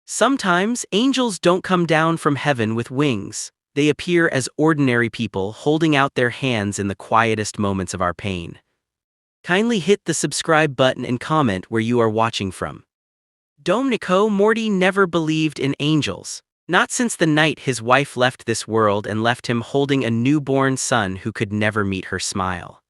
Sometimes angels don't come down from heaven with wings. They appear as ordinary people holding out their hands in the quietest moments of our pain. Kindly hit the subscribe button and comment where you are watching from. Domenico Morty never believed in angels. Not since the night his wife left this world and left him holding a newborn son who could never meet her smile.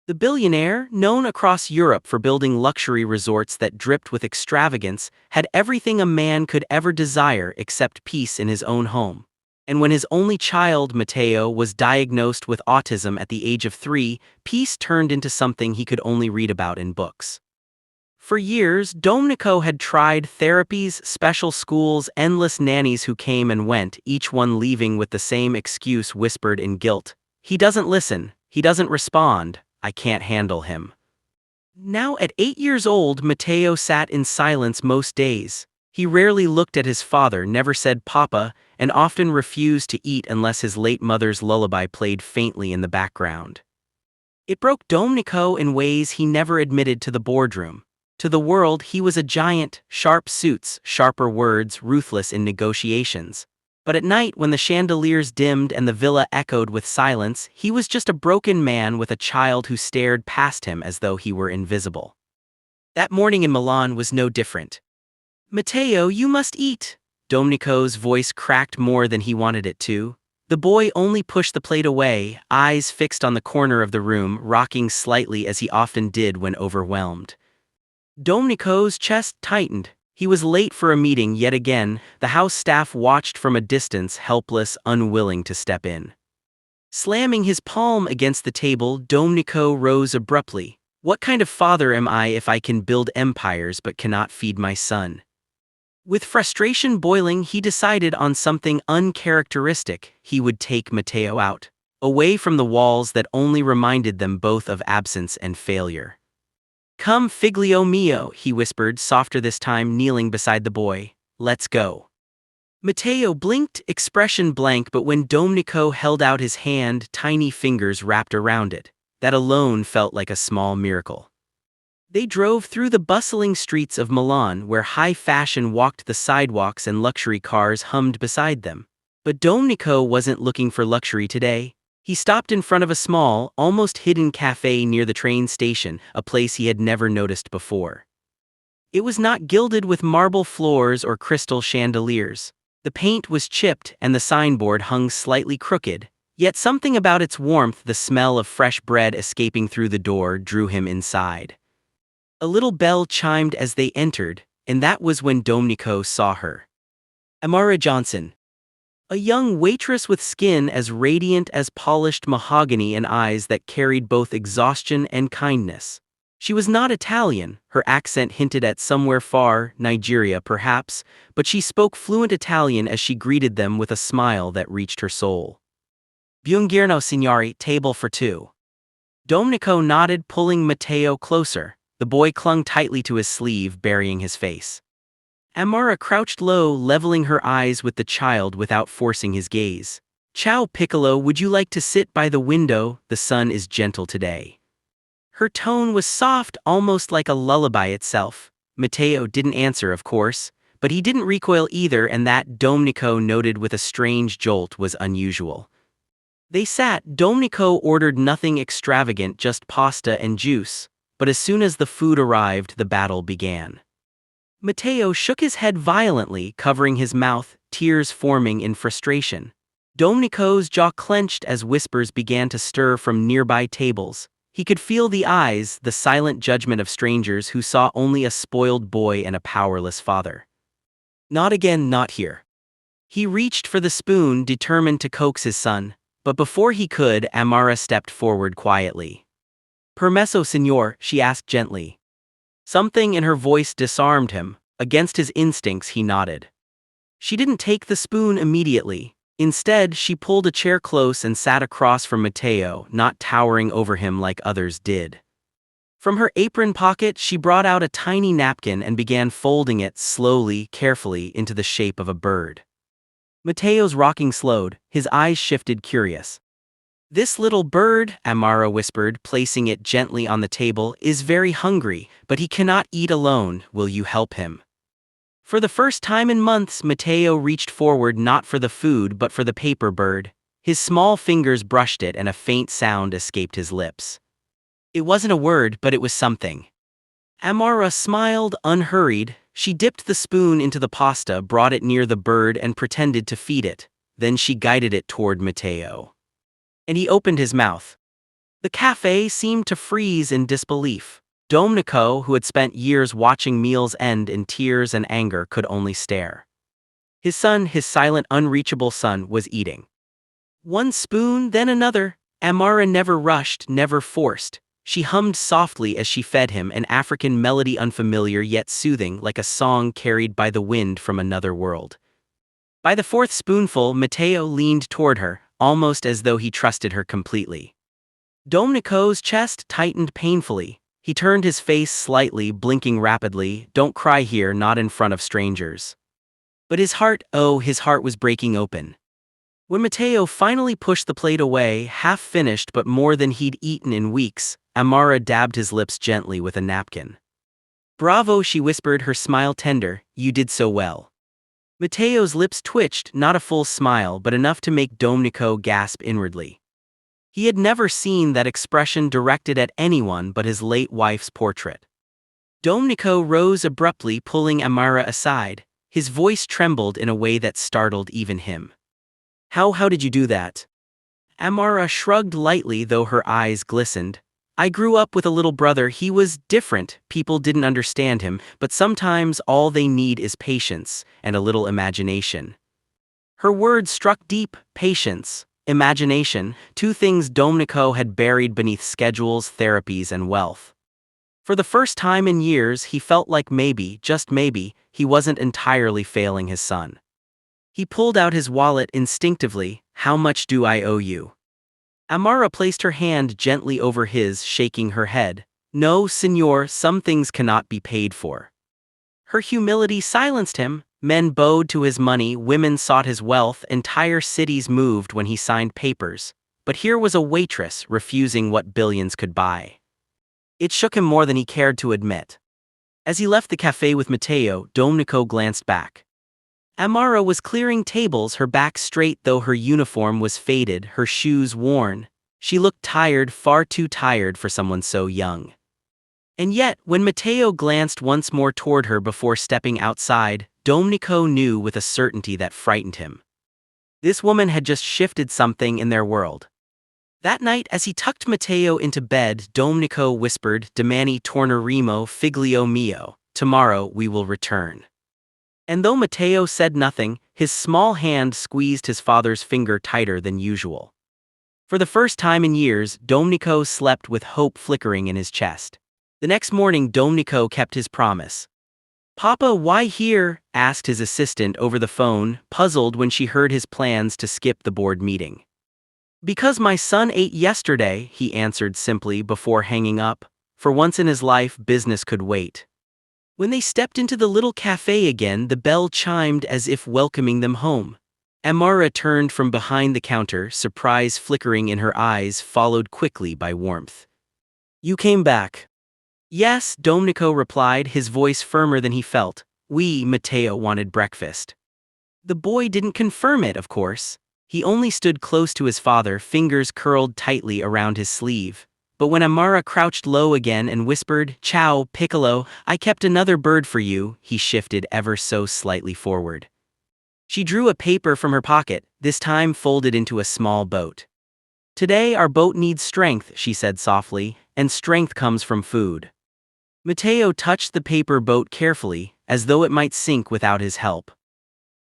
The billionaire, known across Europe for building luxury resorts that dripped with extravagance, had everything a man could ever desire except peace in his own home. And when his only child, Matteo, was diagnosed with autism at the age of 3, peace turned into something he could only read about in books. For years, Domenico had tried therapies, special schools, endless nannies who came and went, each one leaving with the same excuse whispered in guilt. He doesn't listen, he doesn't respond, I can't handle him. Now at 8 years old, Matteo sat in silence most days. He rarely looked at his father, never said Papa, and often refused to eat unless his late mother's lullaby played faintly in the background. It broke Domenico in ways he never admitted to the boardroom. To the world, he was a giant, sharp suits, sharper words, ruthless in negotiations. But at night, when the chandeliers dimmed and the villa echoed with silence, he was just a broken man with a child who stared past him as though he were invisible. That morning in Milan was no different. Matteo, you must eat. Domenico's voice cracked more than he wanted it to. The boy only pushed the plate away, eyes fixed on the corner of the room, rocking slightly as he often did when overwhelmed. Domenico's chest tightened. He was late for a meeting yet again. The house staff watched from a distance, helpless, unwilling to step in. Slamming his palm against the table, Domenico rose abruptly. What kind of father am I if I can build empires but cannot feed my son? With frustration boiling, he decided on something uncharacteristic. He would take Matteo out, away from the walls that only reminded them both of absence and failure. Come, figlio mio, he whispered, softer this time, kneeling beside the boy. Let's go. Matteo blinked, expression blank, but when Domenico held out his hand, tiny fingers wrapped around it. That alone felt like a small miracle. They drove through the bustling streets of Milan, where high fashion walked the sidewalks and luxury cars hummed beside them. But Domenico wasn't looking for luxury today. He stopped in front of a small, almost hidden cafe near the train station, a place he had never noticed before. It was not gilded with marble floors or crystal chandeliers. The paint was chipped and the signboard hung slightly crooked, yet something about its warmth, the smell of fresh bread escaping through the door, drew him inside. A little bell chimed as they entered, and that was when Domenico saw her. Amara Johnson. A young waitress with skin as radiant as polished mahogany and eyes that carried both exhaustion and kindness. She was not Italian, her accent hinted at somewhere far, Nigeria perhaps, but she spoke fluent Italian as she greeted them with a smile that reached her soul. Buongiorno signori, table for two. Domenico nodded, pulling Matteo closer. The boy clung tightly to his sleeve, burying his face. Amara crouched low, leveling her eyes with the child without forcing his gaze. Ciao Piccolo, would you like to sit by the window? The sun is gentle today. Her tone was soft, almost like a lullaby itself. Matteo didn't answer, of course, but he didn't recoil either, and that, Domenico noted with a strange jolt, was unusual. They sat. Domenico ordered nothing extravagant, just pasta and juice, but as soon as the food arrived, the battle began. Matteo shook his head violently, covering his mouth, tears forming in frustration. Domenico's jaw clenched as whispers began to stir from nearby tables. He could feel the eyes, the silent judgment of strangers who saw only a spoiled boy and a powerless father. Not again, not here. He reached for the spoon, determined to coax his son, but before he could, Amara stepped forward quietly. Permesso, signor, she asked gently. Something in her voice disarmed him. Against his instincts, he nodded. She didn't take the spoon immediately. Instead, she pulled a chair close and sat across from Matteo, not towering over him like others did. From her apron pocket, she brought out a tiny napkin and began folding it slowly, carefully, into the shape of a bird. Matteo's rocking slowed, his eyes shifted, curious. This little bird, Amara whispered, placing it gently on the table, is very hungry, but he cannot eat alone. Will you help him? For the first time in months, Matteo reached forward not for the food but for the paper bird. His small fingers brushed it and a faint sound escaped his lips. It wasn't a word, but it was something. Amara smiled, unhurried. She dipped the spoon into the pasta, brought it near the bird and pretended to feed it. Then she guided it toward Matteo. And he opened his mouth. The cafe seemed to freeze in disbelief. Domenico, who had spent years watching meals end in tears and anger, could only stare. His son, his silent, unreachable son, was eating. One spoon, then another. Amara never rushed, never forced. She hummed softly as she fed him, an African melody unfamiliar yet soothing, like a song carried by the wind from another world. By the fourth spoonful, Matteo leaned toward her, almost as though he trusted her completely. Domenico's chest tightened painfully. He turned his face slightly, blinking rapidly. "Don't cry here, not in front of strangers." But his heart was breaking open. When Matteo finally pushed the plate away, half finished but more than he'd eaten in weeks, Amara dabbed his lips gently with a napkin. "Bravo," she whispered, her smile tender. "You did so well." Matteo's lips twitched, not a full smile but enough to make Domenico gasp inwardly. He had never seen that expression directed at anyone but his late wife's portrait. Domenico rose abruptly, pulling Amara aside. His voice trembled in a way that startled even him. How did you do that?" Amara shrugged lightly, though her eyes glistened. "I grew up with a little brother. He was different. People didn't understand him, but sometimes all they need is patience and a little imagination." Her words struck deep. Patience, imagination, two things Domenico had buried beneath schedules, therapies, and wealth. For the first time in years, he felt like maybe, just maybe, he wasn't entirely failing his son. He pulled out his wallet instinctively. "How much do I owe you?" Amara placed her hand gently over his, shaking her head. "No, signor, some things cannot be paid for." Her humility silenced him. Men bowed to his money, women sought his wealth, entire cities moved when he signed papers. But here was a waitress refusing what billions could buy. It shook him more than he cared to admit. As he left the cafe with Matteo, Domenico glanced back. Amara was clearing tables, her back straight though her uniform was faded, her shoes worn. She looked tired, far too tired for someone so young. And yet, when Matteo glanced once more toward her before stepping outside, Domenico knew with a certainty that frightened him. This woman had just shifted something in their world. That night, as he tucked Matteo into bed, Domenico whispered, "Domani torneremo, figlio mio. Tomorrow we will return." And though Matteo said nothing, his small hand squeezed his father's finger tighter than usual. For the first time in years, Domenico slept with hope flickering in his chest. The next morning, Domenico kept his promise. "Papa, why here?" asked his assistant over the phone, puzzled when she heard his plans to skip the board meeting. "Because my son ate yesterday," he answered simply before hanging up. For once in his life, business could wait. When they stepped into the little cafe again, the bell chimed as if welcoming them home. Amara turned from behind the counter, surprise flickering in her eyes, followed quickly by warmth. "You came back." "Yes," Domenico replied, his voice firmer than he felt. Matteo wanted breakfast." The boy didn't confirm it, of course. He only stood close to his father, fingers curled tightly around his sleeve. But when Amara crouched low again and whispered, "Ciao, Piccolo, I kept another bird for you," he shifted ever so slightly forward. She drew a paper from her pocket, this time folded into a small boat. "Today our boat needs strength," she said softly, "and strength comes from food." Matteo touched the paper boat carefully, as though it might sink without his help.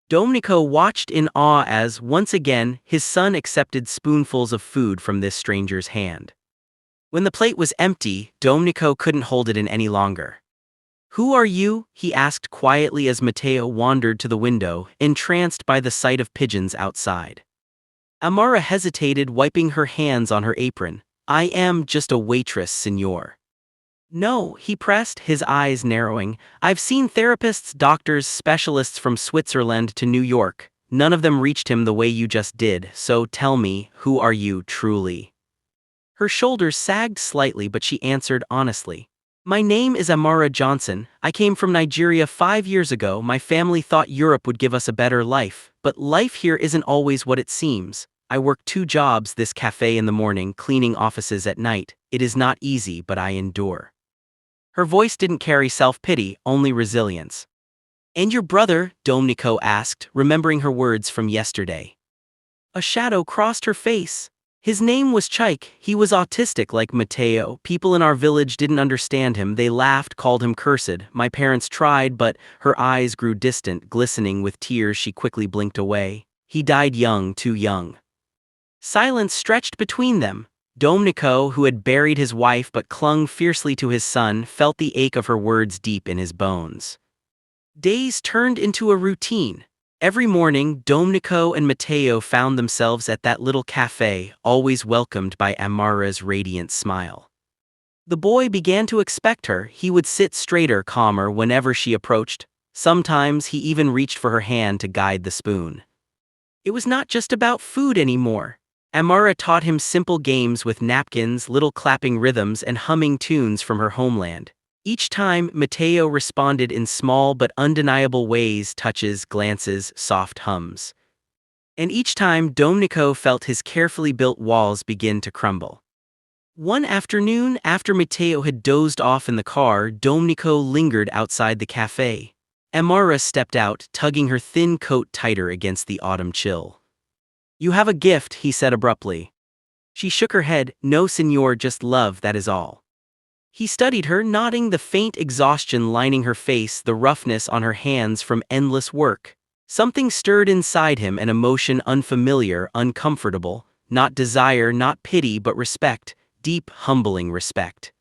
Domenico watched in awe as, once again, his son accepted spoonfuls of food from this stranger's hand. When the plate was empty, Domenico couldn't hold it in any longer. "Who are you?" he asked quietly as Matteo wandered to the window, entranced by the sight of pigeons outside. Amara hesitated, wiping her hands on her apron. "I am just a waitress, signor." "No," he pressed, his eyes narrowing. "I've seen therapists, doctors, specialists from Switzerland to New York. None of them reached him the way you just did, so tell me, who are you truly?" Her shoulders sagged slightly, but she answered honestly. My name is Amara Johnson. I came from Nigeria 5 years ago. My family thought Europe would give us a better life, but life here isn't always what it seems. I work 2 jobs, this cafe in the morning, cleaning offices at night. It is not easy, but I endure. Her voice didn't carry self-pity, only resilience. And your brother? Domenico asked, remembering her words from yesterday. A shadow crossed her face. His name was Chike. He was autistic like Matteo. People in our village didn't understand him. They laughed, called him cursed. My parents tried, but her eyes grew distant, glistening with tears. She quickly blinked away. He died young, too young. Silence stretched between them. Domenico, who had buried his wife but clung fiercely to his son, felt the ache of her words deep in his bones. Days turned into a routine. Every morning, Domenico and Matteo found themselves at that little cafe, always welcomed by Amara's radiant smile. The boy began to expect her. He would sit straighter, calmer whenever she approached. Sometimes he even reached for her hand to guide the spoon. It was not just about food anymore. Amara taught him simple games with napkins, little clapping rhythms, and humming tunes from her homeland. Each time, Matteo responded in small but undeniable ways, touches, glances, soft hums. And each time, Domenico felt his carefully built walls begin to crumble. One afternoon, after Matteo had dozed off in the car, Domenico lingered outside the cafe. Amara stepped out, tugging her thin coat tighter against the autumn chill. You have a gift, he said abruptly. She shook her head. No, signor, just love, that is all. He studied her, nodding, the faint exhaustion lining her face, the roughness on her hands from endless work. Something stirred inside him, an emotion unfamiliar, uncomfortable, not desire, not pity, but respect, deep, humbling respect.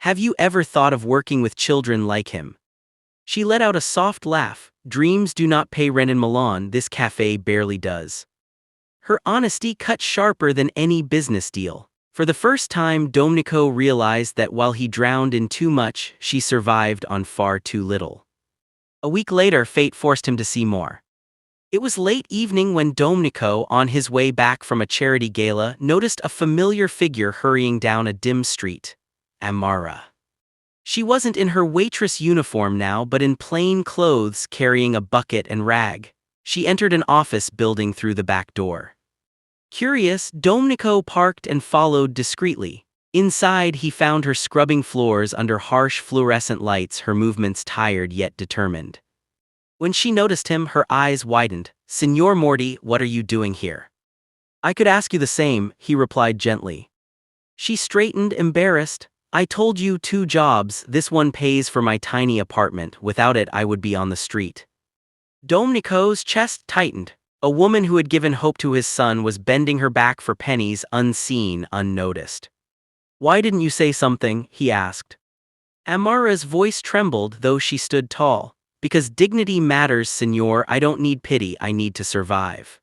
Have you ever thought of working with children like him? She let out a soft laugh. Dreams do not pay rent in Milan, this cafe barely does. Her honesty cut sharper than any business deal. For the first time, Domenico realized that while he drowned in too much, she survived on far too little. A week later, fate forced him to see more. It was late evening when Domenico, on his way back from a charity gala, noticed a familiar figure hurrying down a dim street. Amara. She wasn't in her waitress uniform now, but in plain clothes, carrying a bucket and rag. She entered an office building through the back door. Curious, Domenico parked and followed discreetly. Inside, he found her scrubbing floors under harsh fluorescent lights, her movements tired yet determined. When she noticed him, her eyes widened. Signor Morty, what are you doing here? I could ask you the same, he replied gently. She straightened, embarrassed. I told you 2 jobs, this one pays for my tiny apartment. Without it, I would be on the street. Domenico's chest tightened. A woman who had given hope to his son was bending her back for pennies, unseen, unnoticed. Why didn't you say something? He asked. Amara's voice trembled, though she stood tall. Because dignity matters, signor. I don't need pity, I need to survive.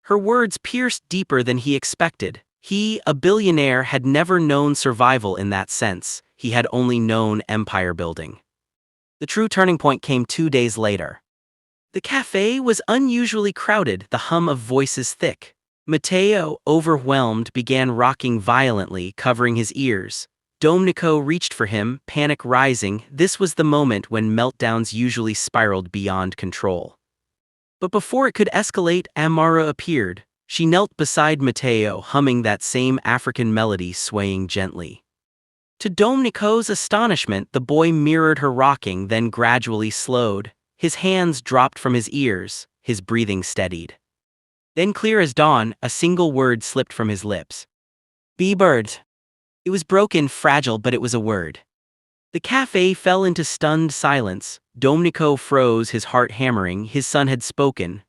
Her words pierced deeper than he expected. He, a billionaire, had never known survival in that sense. He had only known empire building. The true turning point came 2 days later. The cafe was unusually crowded, the hum of voices thick. Matteo, overwhelmed, began rocking violently, covering his ears. Domenico reached for him, panic rising. This was the moment when meltdowns usually spiraled beyond control. But before it could escalate, Amara appeared. She knelt beside Matteo, humming that same African melody, swaying gently. To Domenico's astonishment, the boy mirrored her rocking, then gradually slowed. His hands dropped from his ears, his breathing steadied. Then, clear as dawn, a single word slipped from his lips. Be bird. It was broken, fragile, but it was a word. The cafe fell into stunned silence. Domenico froze, his heart hammering. His son had spoken.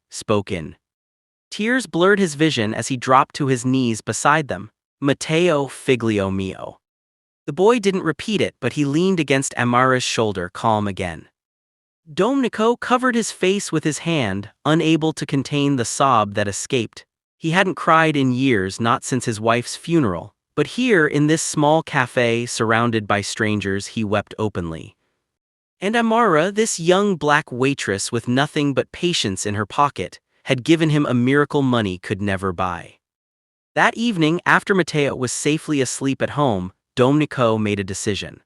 Tears blurred his vision as he dropped to his knees beside them. Matteo, figlio mio. The boy didn't repeat it, but he leaned against Amara's shoulder, calm again. Domenico covered his face with his hand, unable to contain the sob that escaped. He hadn't cried in years, not since his wife's funeral, but here, in this small cafe, surrounded by strangers, he wept openly. And Amara, this young black waitress with nothing but patience in her pocket, had given him a miracle money could never buy. That evening, after Matteo was safely asleep at home, Domenico made a decision.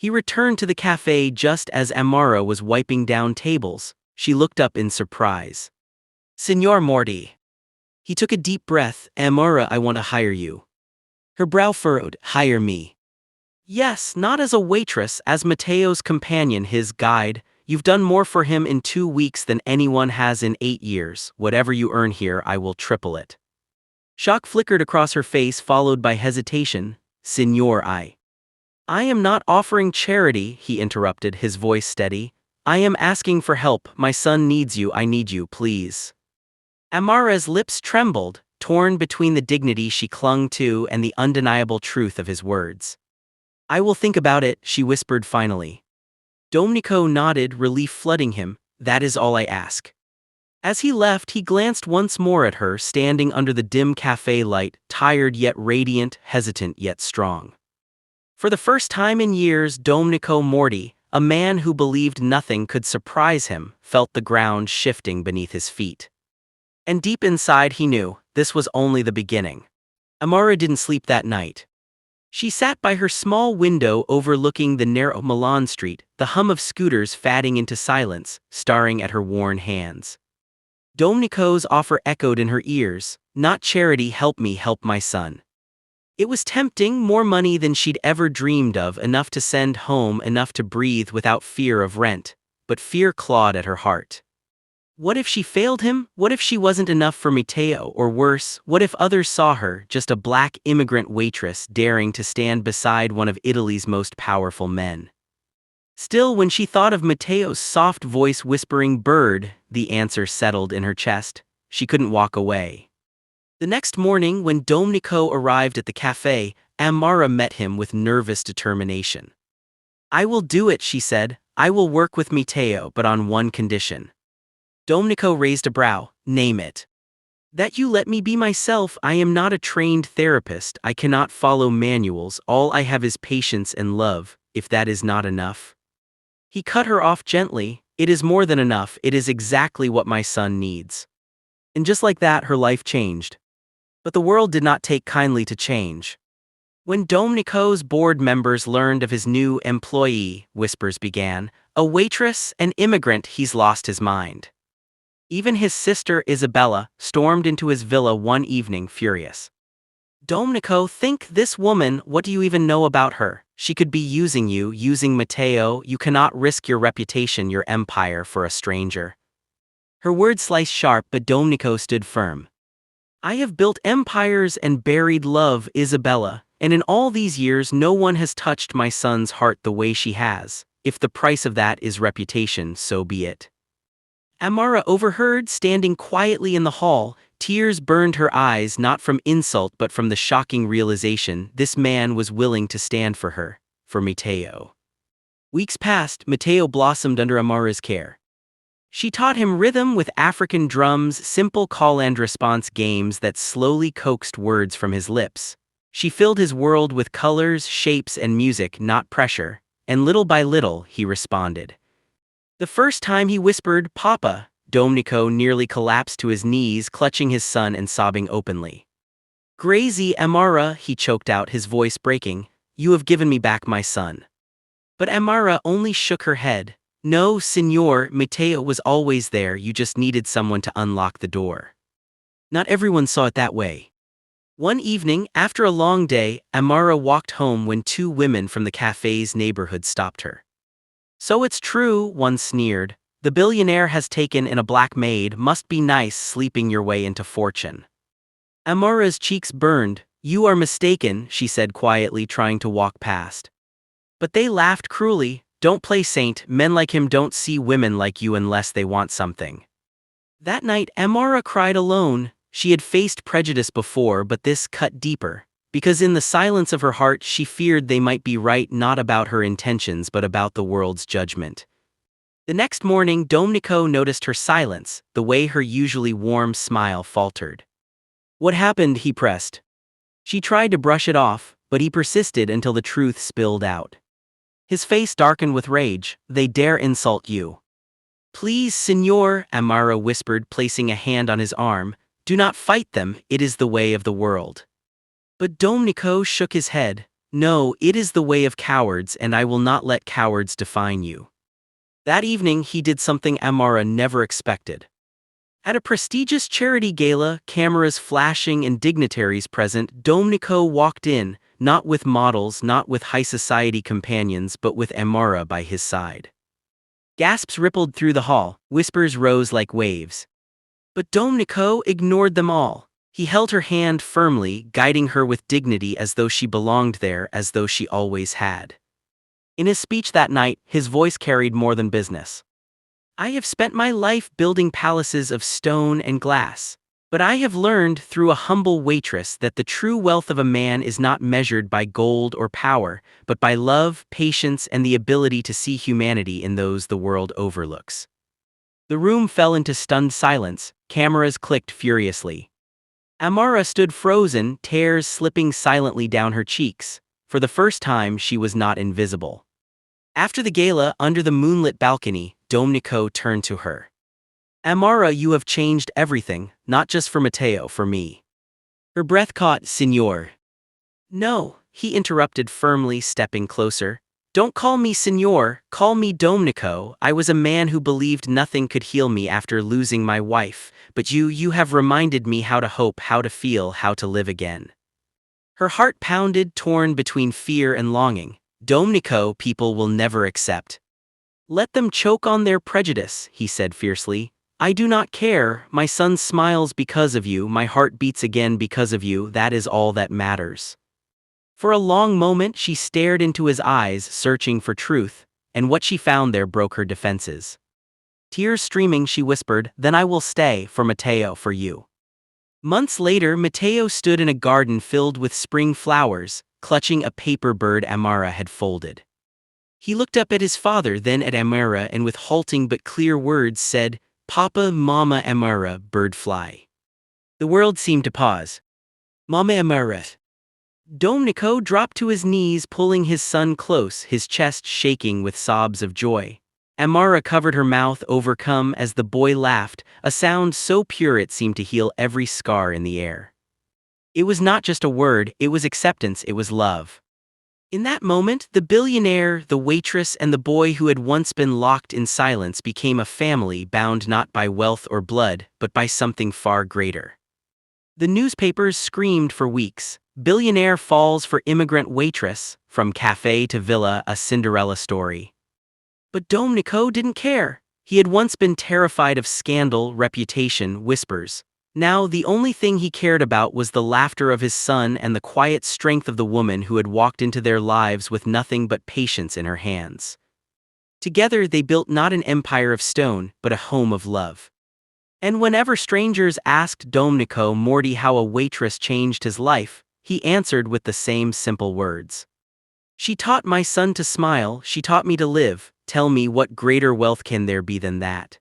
He returned to the cafe just as Amara was wiping down tables. She looked up in surprise. "Signor Morty." He took a deep breath. "Amara, I want to hire you." Her brow furrowed. "Hire me?" "Yes, not as a waitress, as Matteo's companion, his guide. You've done more for him in 2 weeks than anyone has in 8 years. Whatever you earn here, I will triple it." Shock flickered across her face, followed by hesitation. "Signor, I am not offering charity," he interrupted, his voice steady. "I am asking for help. My son needs you. I need you, please." Amara's lips trembled, torn between the dignity she clung to and the undeniable truth of his words. "I will think about it," she whispered finally. Domenico nodded, relief flooding him. "That is all I ask." As he left, he glanced once more at her, standing under the dim cafe light, tired yet radiant, hesitant yet strong. For the first time in years, Domenico Morty, a man who believed nothing could surprise him, felt the ground shifting beneath his feet. And deep inside he knew, this was only the beginning. Amara didn't sleep that night. She sat by her small window overlooking the narrow Milan street, the hum of scooters fading into silence, staring at her worn hands. Domenico's offer echoed in her ears, "Not charity, help me help my son." It was tempting, more money than she'd ever dreamed of, enough to send home, enough to breathe without fear of rent, but fear clawed at her heart. What if she failed him? What if she wasn't enough for Matteo? Or worse, what if others saw her, just a black immigrant waitress daring to stand beside one of Italy's most powerful men? Still, when she thought of Matteo's soft voice whispering "bird," the answer settled in her chest. She couldn't walk away. The next morning, when Domenico arrived at the cafe, Amara met him with nervous determination. "I will do it," she said. "I will work with Matteo, but on one condition." Domenico raised a brow. "Name it." "That you let me be myself. I am not a trained therapist. I cannot follow manuals. All I have is patience and love. If that is not enough." He cut her off gently. "It is more than enough. It is exactly what my son needs." And just like that, her life changed. But the world did not take kindly to change. When Domenico's board members learned of his new employee, whispers began. "A waitress, an immigrant, he's lost his mind." Even his sister Isabella stormed into his villa one evening, furious. "Domenico, think this woman, what do you even know about her? She could be using you, using Matteo. You cannot risk your reputation, your empire, for a stranger." Her words sliced sharp, but Domenico stood firm. "I have built empires and buried love, Isabella, and in all these years no one has touched my son's heart the way she has. If the price of that is reputation, so be it." Amara overheard, standing quietly in the hall. Tears burned her eyes, not from insult but from the shocking realization this man was willing to stand for her, for Matteo. Weeks passed. Matteo blossomed under Amara's care. She taught him rhythm with African drums, simple call-and-response games that slowly coaxed words from his lips. She filled his world with colors, shapes, and music, not pressure, and little by little he responded. The first time he whispered, "Papa," Domenico nearly collapsed to his knees, clutching his son and sobbing openly. "Grazie, Amara," he choked out, his voice breaking. "You have given me back my son." But Amara only shook her head. "No, Signor, Matteo was always there, you just needed someone to unlock the door." Not everyone saw it that way. One evening, after a long day, Amara walked home when two women from the cafe's neighborhood stopped her. "So it's true," one sneered. "The billionaire has taken in a black maid, must be nice sleeping your way into fortune." Amara's cheeks burned. "You are mistaken," she said quietly, trying to walk past. But they laughed cruelly. "Don't play saint, men like him don't see women like you unless they want something." That night, Amara cried alone. She had faced prejudice before, but this cut deeper. Because in the silence of her heart she feared they might be right, not about her intentions but about the world's judgment. The next morning, Domenico noticed her silence, the way her usually warm smile faltered. "What happened?" he pressed. She tried to brush it off, but he persisted until the truth spilled out. His face darkened with rage. "They dare insult you." "Please, Signor," Amara whispered, placing a hand on his arm. "Do not fight them, it is the way of the world." But Domenico shook his head. No, it is the way of cowards, and I will not let cowards define you. That evening, he did something Amara never expected. At a prestigious charity gala, cameras flashing and dignitaries present, Domenico walked in, not with models, not with high society companions, but with Amara by his side. Gasps rippled through the hall, whispers rose like waves. But Domenico ignored them all. He held her hand firmly, guiding her with dignity as though she belonged there, as though she always had. In his speech that night, his voice carried more than business. I have spent my life building palaces of stone and glass. But I have learned through a humble waitress that the true wealth of a man is not measured by gold or power, but by love, patience, and the ability to see humanity in those the world overlooks. The room fell into stunned silence, cameras clicked furiously. Amara stood frozen, tears slipping silently down her cheeks. For the first time, she was not invisible. After the gala, under the moonlit balcony, Domenico turned to her. Amara, you have changed everything, not just for Matteo, for me. Her breath caught, Signor. No, he interrupted firmly, stepping closer. Don't call me Signor, call me Domenico. I was a man who believed nothing could heal me after losing my wife, but you have reminded me how to hope, how to feel, how to live again. Her heart pounded, torn between fear and longing. Domenico, people will never accept. Let them choke on their prejudice, he said fiercely. I do not care, my son smiles because of you, my heart beats again because of you, that is all that matters. For a long moment she stared into his eyes, searching for truth, and what she found there broke her defenses. Tears streaming, she whispered, then I will stay, for Matteo, for you. Months later, Matteo stood in a garden filled with spring flowers, clutching a paper bird Amara had folded. He looked up at his father, then at Amara, and with halting but clear words said, Papa, Mama Amara, bird fly. The world seemed to pause. Mama Amara. Domenico dropped to his knees, pulling his son close, his chest shaking with sobs of joy. Amara covered her mouth, overcome, as the boy laughed, a sound so pure it seemed to heal every scar in the air. It was not just a word, it was acceptance, it was love. In that moment, the billionaire, the waitress, and the boy who had once been locked in silence became a family bound not by wealth or blood, but by something far greater. The newspapers screamed for weeks. Billionaire falls for immigrant waitress, from cafe to villa, a Cinderella story. But Domenico didn't care. He had once been terrified of scandal, reputation, whispers. Now the only thing he cared about was the laughter of his son and the quiet strength of the woman who had walked into their lives with nothing but patience in her hands. Together they built not an empire of stone, but a home of love. And whenever strangers asked Domenico Morty how a waitress changed his life, he answered with the same simple words. She taught my son to smile, she taught me to live, tell me what greater wealth can there be than that.